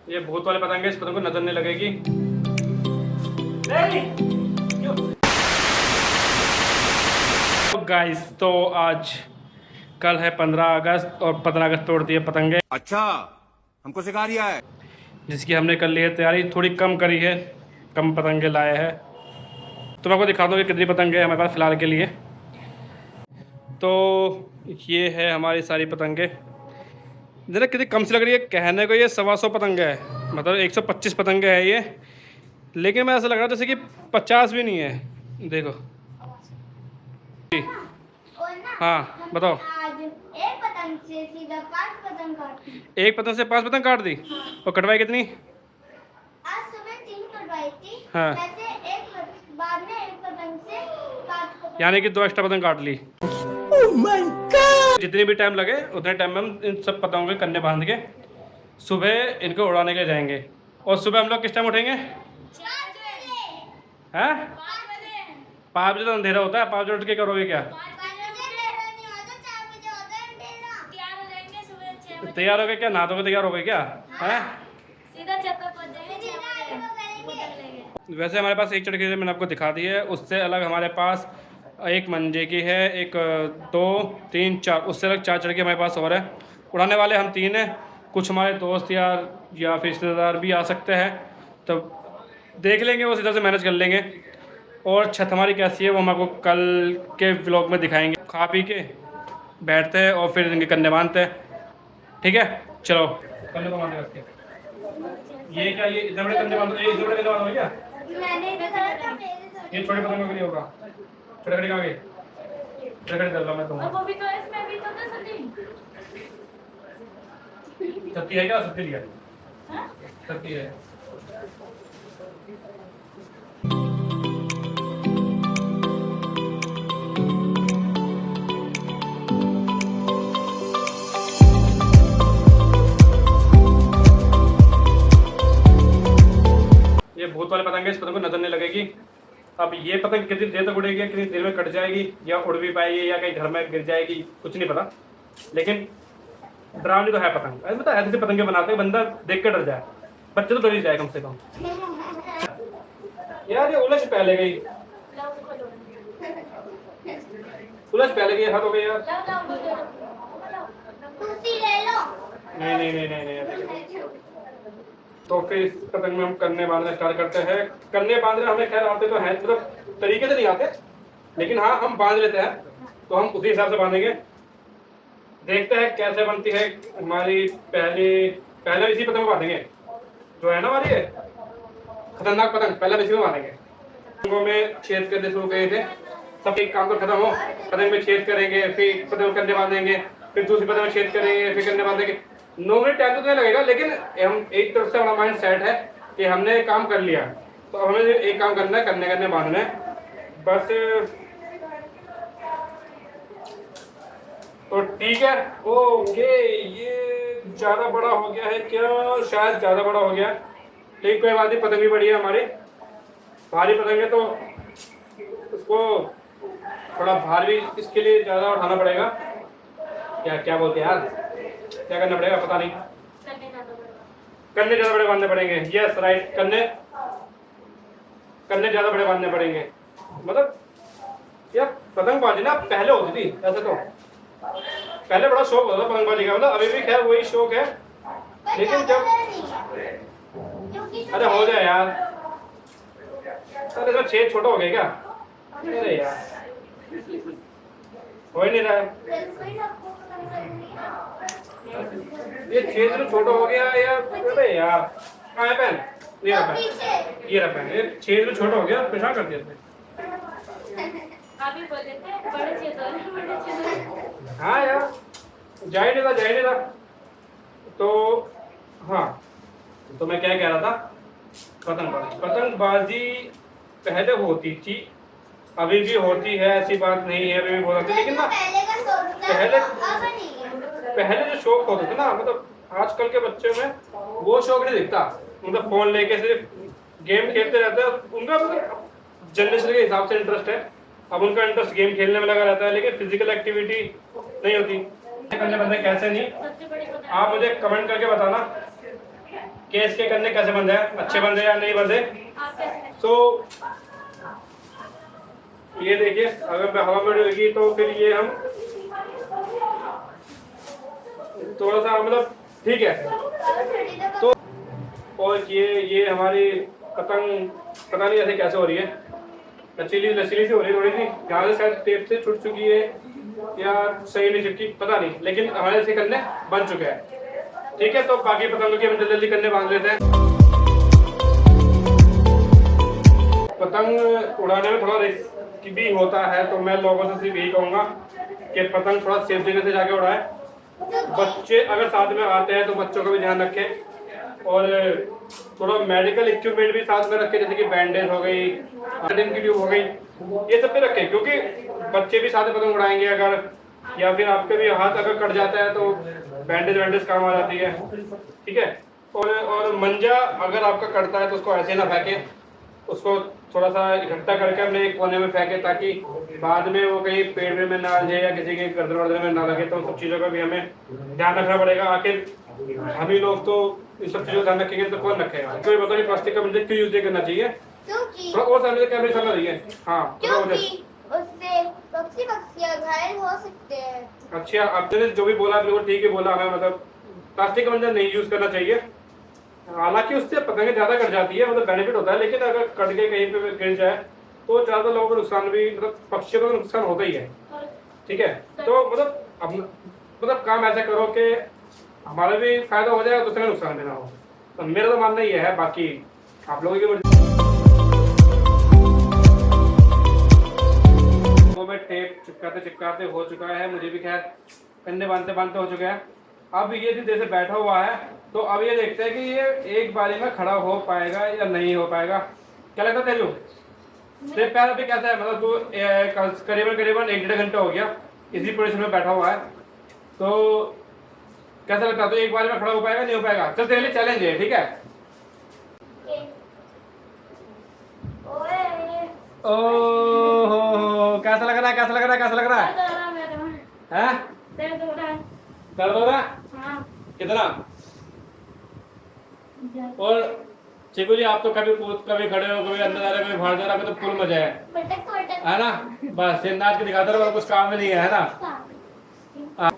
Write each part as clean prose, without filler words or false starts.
ये भूत वाले पतंग है, इस पतंग को नजर नहीं लगेगी। गाइस तो आज कल है 15 अगस्त और 15 अगस्त तोड़ दिए पतंगे। अच्छा, हमको सिखा रिया है। जिसकी हमने कर ली है तैयारी, थोड़ी कम करी है, कम पतंगे लाए हैं। तो मैं आपको दिखा दूँ कि कितनी पतंगे हैं हमारे पास फ़िलहाल के लिए। तो ये है हमारी सारी पतंगे। जरा कितनी कम सी लग रही है कहने को, ये 125 पतंगे है, मतलब 125 पतंगे है ये। लेकिन मैं ऐसा लग रहा है जैसे कि 50 भी नहीं है। देखो हाँ बताओ। आज एक पतंग से सीधा 5 पतंग काटी। एक पतंग से 5 पतंग काट दी। और कटवाई कितनी? आज सुबह 3 कटवाई थी। हाँ। वैसे बाद में एक पतंग से 5 पतंग, यानी कि 2 एक्स्ट्रा पतंग काट ली। जितनी भी टाइम लगे उतने टाइम में हम इन सब पतंगों के कन्ने बांध के सुबह इनको उड़ाने के लिए जाएंगे। और सुबह हम लोग किस टाइम उठेंगे? 4 बजे। हैं? 5 बजे। 5 बजे तो अंधेरा होता है। 5 बजे उठ के करोगे क्या? 5 बजे अंधेरा नहीं होता, 4 बजे होता है अंधेरा। तैयार हो जाएंगे सुबह 6 बजे। तैयार हो गए क्या? नहा धो के तैयार हो गए क्या? हैं? सीधा छत पर पहुंच जाएंगे 6 बजे। वैसे हमारे पास एक चढ़की मैंने आपको दिखा दी है। उससे अलग हमारे पास एक मंजे की है, एक 2 3 4, उससे अलग 4 चढ़की हमारे पास और है। उड़ाने वाले हम 3 हैं। कुछ हमारे दोस्त यार या फिर रिश्तेदार भी आ सकते हैं, तो देख लेंगे, वो इधर से मैनेज कर लेंगे। और छत हमारी कैसी है वो हम आपको कल के व्लॉग में दिखाएंगे। खा पी के बैठते हैं और फिर इनके कन्ने बांधते हैं। ठीक है चलो कन्ने को बांधे रखते हैं। ये क्या, ये इतने बड़े कन्ने बांधो? ये इतने बड़े कन्ने बांधो क्या? मैंने बताया था मेरे ये छोटे पतंगों के लिए होगा। छोटे खड़ी कहाँ गई? छोटे खड़ी कर लो मैं तुम्हारा। वो भी तो इसमें भी तो था सभी। सत्ती है क्या? सत्ती लिया? सत्ती है। ये भूत वाले पतंग है, इस पतंग को नजर नहीं लगेगी। अब ये पतंग कितनी देर तक उड़ेगी, कितनी देर में कट जाएगी, या उड़ भी पाएगी या कहीं घर में गिर जाएगी, कुछ नहीं पता। लेकिन डरावनी तो है पतंग। ऐसे पता है ऐसे पतंगे बनाते हैं बंदा देख कर डर जाए। बच्चे तो डर ही जाए कम से कम। यार ये उलझ पहले गई, उलझ पहले गई, हद हो गई यार। कुर्सी ले लो। नहीं नहीं नहीं नहीं नहीं। तो फिर इस पतंग में हम कन्ने बांधना स्टार्ट करते हैं। कन्ने बांधने हमें खैर आते तो हैं, मतलब तरीके से नहीं आते, लेकिन हाँ हम बांध लेते हैं। तो हम उसी हिसाब से बांधेंगे। देखते हैं कैसे बनती है हमारी पहले इसी पतंग में बांधेंगे जो है ना हमारी ये खतरनाक पतंग। पहले इसी में बांधेंगे। पतंगों में छेद करने शुरू गए थे, सब एक काम तो खत्म हो, पतंग में छेद करेंगे, फिर पतंग कन्ने बांधेंगे, फिर दूसरी पतंग में छेद करेंगे, फिर कन्ने बांधेंगे। 9 मिनट टाइम तो नहीं लगेगा, लेकिन हम एक तरफ से हमारा माइंड सेट है कि हमने काम कर लिया। तो अब हमें एक काम करना है, कन्ने बांधना है बस। तो ठीक है ओके। ये ज़्यादा बड़ा हो गया है क्या? शायद ज़्यादा बड़ा हो गया, लेकिन कोई बात नहीं, पतंग भी बड़ी है हमारी। भारी पतंग है तो उसको थोड़ा भार भी इसके लिए ज़्यादा उठाना पड़ेगा। क्या क्या बोलते हैं यार, क्या करना पड़ेगा पता नहीं। कन्ने ज़्यादा बड़े बांधने पड़ेंगे। यस राइट, कन्ने ज़्यादा बड़े बांधने पड़ेंगे। मतलब यार पतंगबाजी ना पहले होती थी, ऐसे तो पहले बड़ा शौक होता था पतंगबाजी का, मतलब अभी भी खैर वही शौक है। लेकिन जब अरे हो जाए यार, अरे इसमें छेद छोटा हो गया क्या? अरे यार हो ही नहीं रहा है ये छेद तो छोटा हो गया यार। अरे यार कहाँ है पेन? ये रहा पेन, ये रहा पेन। ये छेद तो छोटा हो गया, पेशाब कर दिया इसने। अभी बोले थे बड़े छेद हो रहे, बड़े छेद हो रहे। हाँ यार जा ही नहीं था। तो हाँ, तो मैं क्या कह रहा था, पतंगबाजी पहले होती थी, अभी भी होती है, ऐसी बात नहीं है, अभी भी बहुत होती है। लेकिन ना पहले जो शौक होते थे ना, मतलब आजकल के बच्चों में वो शौक नहीं दिखता। मतलब फोन लेके सिर्फ गेम खेलते रहते हैं। उनका जनरेशन के हिसाब से इंटरेस्ट है, अब उनका इंटरेस्ट गेम खेलने में लगा रहता है, लेकिन फिजिकल एक्टिविटी नहीं होती। करने बंदे कैसे नहीं, आप मुझे कमेंट करके बताना कि इसके कन्ने कैसे बंधे हैं, अच्छे बंधे या नहीं बंधे। तो ये देखिए अगर हवा में उड़ेगी तो फिर ये हम थोड़ा सा मतलब ठीक है। तो और ये हमारी पतंग पता नहीं ऐसे कैसे हो रही है, लचीली लचीली सी हो रही है थोड़ी सी, यहाँ से शायद टेप से छूट चुकी है या सही नहीं चिपकी पता नहीं, लेकिन हमारे ऐसे करने बन चुके हैं। ठीक है, तो बाकी पतंगों की हम जल्दी जल्दी करने बांध लेते हैं। पतंग उड़ाने में थोड़ा रिस्क भी होता है, तो मैं लोगों से सिर्फ यही कहूँगा कि पतंग थोड़ा सेफ जगह से जाके उड़ाए। बच्चे अगर साथ में आते हैं तो बच्चों का भी ध्यान रखें और थोड़ा मेडिकल इक्विपमेंट भी साथ में रखें, जैसे कि बैंडेज हो गई, की ट्यूब हो गई, ये सब भी रखें, क्योंकि बच्चे भी साथ में पतंग उड़ाएंगे अगर, या फिर आपके भी हाथ अगर कट जाता है तो बैंडेज काम आ जाती है। ठीक है, और मंजा अगर आपका कटता है तो उसको ऐसे ना फेंकें, उसको थोड़ा सा इकट्ठा करके अपने एक कोने में फेंके, ताकि बाद में वो कहीं पेड़ में ना आ जाए या किसी के गर्दन वर्दन में ना लगे। तो सब चीज़ों का भी हमें ध्यान रखना पड़ेगा। आखिर हम ही लोग तो इन सब चीज़ों का ध्यान रखेंगे तो कौन रखेगा। कोई बताओ कि प्लास्टिक का मंदिर क्यों यूज नहीं करना चाहिए? थोड़ा और सामने से कैमरे सामने रहिए। हाँ, क्योंकि उससे पक्षियाँ घायल हो सकते हैं। अच्छा, आपने जो भी बोला बिल्कुल ठीक ही बोला हमें, मतलब प्लास्टिक का मंदिर नहीं यूज करना चाहिए। हालांकि उससे पतंगें ज़्यादा कट जाती है, मतलब बेनिफिट होता है, लेकिन अगर कट के कहीं पे गिर जाए तो ज़्यादा लोगों को नुकसान भी, मतलब पक्षियों को नुकसान होता ही है। ठीक है, तो मतलब काम ऐसा करो कि हमारा भी फायदा हो जाए और दूसरे का नुकसान भी ना हो। तो मेरा तो मानना ये है, बाकी आप लोगों की मर्जी। वो मैं टेप चिपकाते हो चुका है, मुझे भी खैर कंधे बांधते हो चुका है। अब ये दिन जैसे बैठा हुआ है, तो अब ये देखते हैं कि ये एक बारी में खड़ा हो पाएगा या नहीं हो पाएगा। क्या लगता है तेजू? तेरे पैर अभी कैसा है? मतलब तू करीबन 1-1.5 घंटा हो गया इसी पोजीशन में बैठा हुआ है, तो कैसा लगता है? तो एक बारी में खड़ा हो पाएगा नहीं हो पाएगा? चल तेरे लिए चैलेंज है, ठीक है? ओह कैसा लग रहा है? कैसा लग रहा है? दर्द हो रहा है? कितना? और चिकू जी, आप तो कभी खड़े हो, कभी अंदर जा रहे हो, कभी बाहर जा रहे हो, तो फुल मजा है ना? बस ये नाच के दिखाते रहो, कुछ काम में नहीं है ना?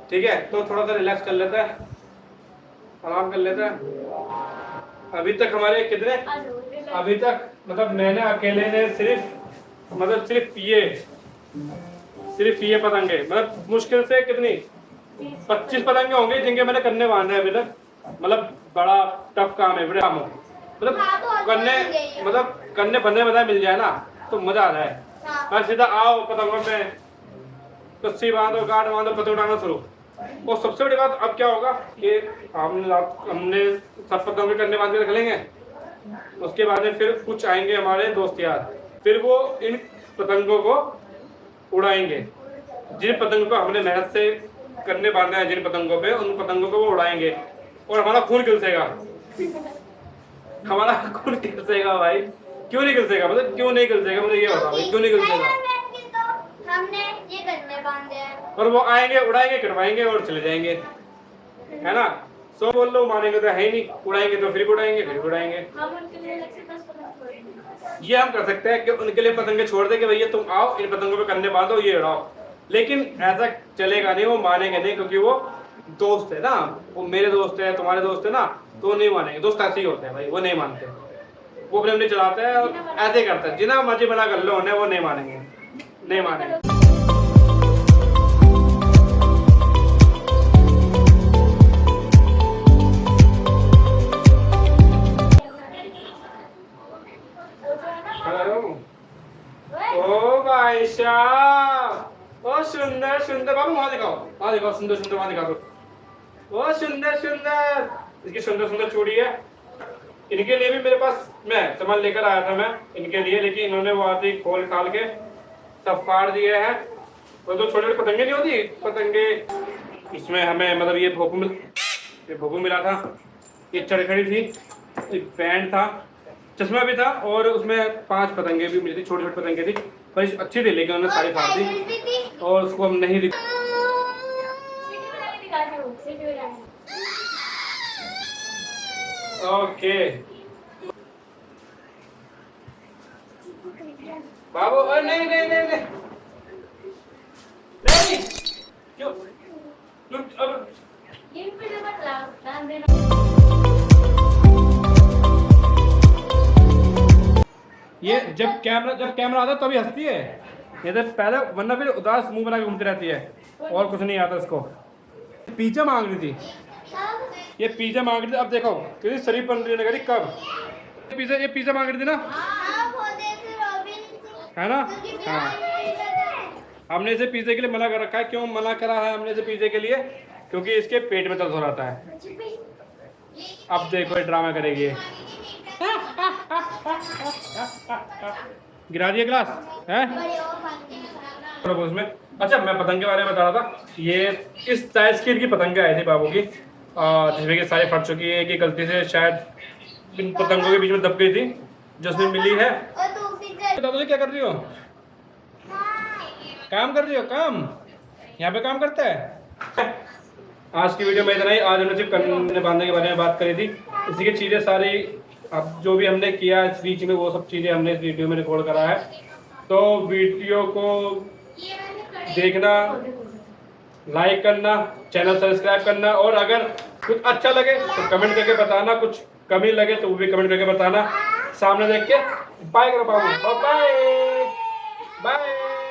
ठीक है, तो थोड़ा सा रिलैक्स कर लेते हैं, आराम कर लेते हैं। अभी तक हमारे कितने, अभी तक मतलब मैंने अकेले ने सिर्फ ये पतंगे, मतलब मुश्किल से कितनी 25 पतंगे होंगे जिनके मैंने कन्ने बांधे अभी तक। मतलब बड़ा टफ काम है, बड़े काम हो, मतलब कन्ने बंधे मिल जाए ना तो मजा आ जाए। बस सीधा आओ पतंगों पे रस्सी बांधो, गांठ बांधो, पतंग उड़ाना शुरू। और सबसे बड़ी बात अब क्या होगा कि हमने सब पतंगों के कन्ने बांध के रख लेंगे। उसके बाद में फिर कुछ आएंगे हमारे दोस्त यार, फिर वो इन पतंगों को उड़ाएंगे। जिन पतंगों को हमने मेहनत से करने बांधे हैं, जिन पतंगों पे, उन पतंगों को वो उड़ाएंगे और हमारा खून खिलसेगा। हमारा खून खिलसेगा भाई। क्यों नहीं खिलसेगा? मतलब क्यों नहीं खिलसेगा? मुझे ये बताओ भाई, क्यों नहीं खिलसेगा? तो हमने ये करने बांधे हैं और वो आएंगे, उड़ाएंगे, कटवाएंगे और चले जाएंगे, है ना? सो बोल लो, मानेंगे तो है ही नहीं, उड़ाएंगे तो फिर उड़ाएंगे। हम उनके लिए अलग से 10 पतंग छोड़ेंगे। ये हम कर सकते हैं कि उनके लिए पतंगे छोड़ दे कि भैया तुम आओ, इन पतंगों पे कन्ने बांधो, ये उड़ाओ। लेकिन ऐसा चलेगा नहीं, वो मानेंगे नहीं, क्योंकि वो दोस्त है ना, वो मेरे दोस्त है, तुम्हारे दोस्त है ना, तो वो नहीं मानेंगे। दोस्त ऐसे ही होते हैं भाई, वो नहीं मानते, वो अपने चलाते हैं और ऐसे ही करते हैं। जितना मर्जी बना कर लो उन्हें, वो नहीं मानेंगे, नहीं मानेंगे। ओ भाई साहब, ओ सुंदर बाबू, वहाँ दिखाओ सुंदर वहाँ दिखा दो। ओ सुंदर, इसकी सुंदर चूड़ी है। इनके लिए भी मेरे पास मैं सामान लेकर आया था मैं इनके लिए, लेकिन इन्होंने वो आते ही खोल खाल के सब फाड़ दिए हैं। वो तो छोटे छोटे पतंगे नहीं होती पतंगे, इसमें हमें मतलब ये भोपू मिला था, ये चरखड़ी थी, एक बैंड था, चश्मा भी था, और उसमें 5 पतंगे भी मिली थी, छोटी पतंगे थी, पर अच्छी थी, लेकिन उन्होंने सारी फाड़ दी और उसको हम नहीं ओके बाबू, अरे नहीं नहीं नहीं नहीं नहीं, क्यों लुक अब ये भी मत लाओ, ध्यान देना। ये जब कैमरा आता है तभी हंसती है, ये तो पहले, वरना फिर उदास मुंह बना के घूमती रहती है और कुछ नहीं आता इसको। पिज्जा मांग रही थी, ये पिज्जा मांग रही थी। अब देखो कितनी शरीफ बन रही है, कब ये पिज्जा मांग रही थी ना, हाँ, वो देख रॉबिन है ना। क्योंकि हाँ, प्यार नहीं करता है। हमने इसे पिज्जे के लिए मना कर रखा है। क्यों मना करा है हमने इसे पिज्जे के लिए? क्योंकि इसके पेट में दर्द हो रहा है। अब देखो ये ड्रामा करेगी ये। गिरा दिया गिलास है बड़े और पानी में। उसमें। अच्छा, मैं पतंग के बारे में बता रहा था। ये इस साइज की इनकी पतंग आई थी बाबू की, जिसमें कि सारी फट चुकी है कि गलती से शायद इन पतंगों के बीच में दब गई थी जो उसमें मिली है। और दूसरी तरफ बता दो क्या कर रही हो? काम कर रही हो? काम यहाँ पे काम करता है। आज की वीडियो में इतना ही। आज हमने सिर्फ कंने बांधने के बारे में बात करी थी। इसी की चीज़ें सारी अब जो भी हमने किया इस बीच में वो सब चीज़ें हमने इस वीडियो में रिकॉर्ड करा है। तो वीडियो को देखना, लाइक करना, चैनल सब्सक्राइब करना, और अगर कुछ अच्छा लगे तो कमेंट करके बताना, कुछ कमी लगे तो वो भी कमेंट करके बताना। सामने देख के बाय करो बाबू, बाय बाय।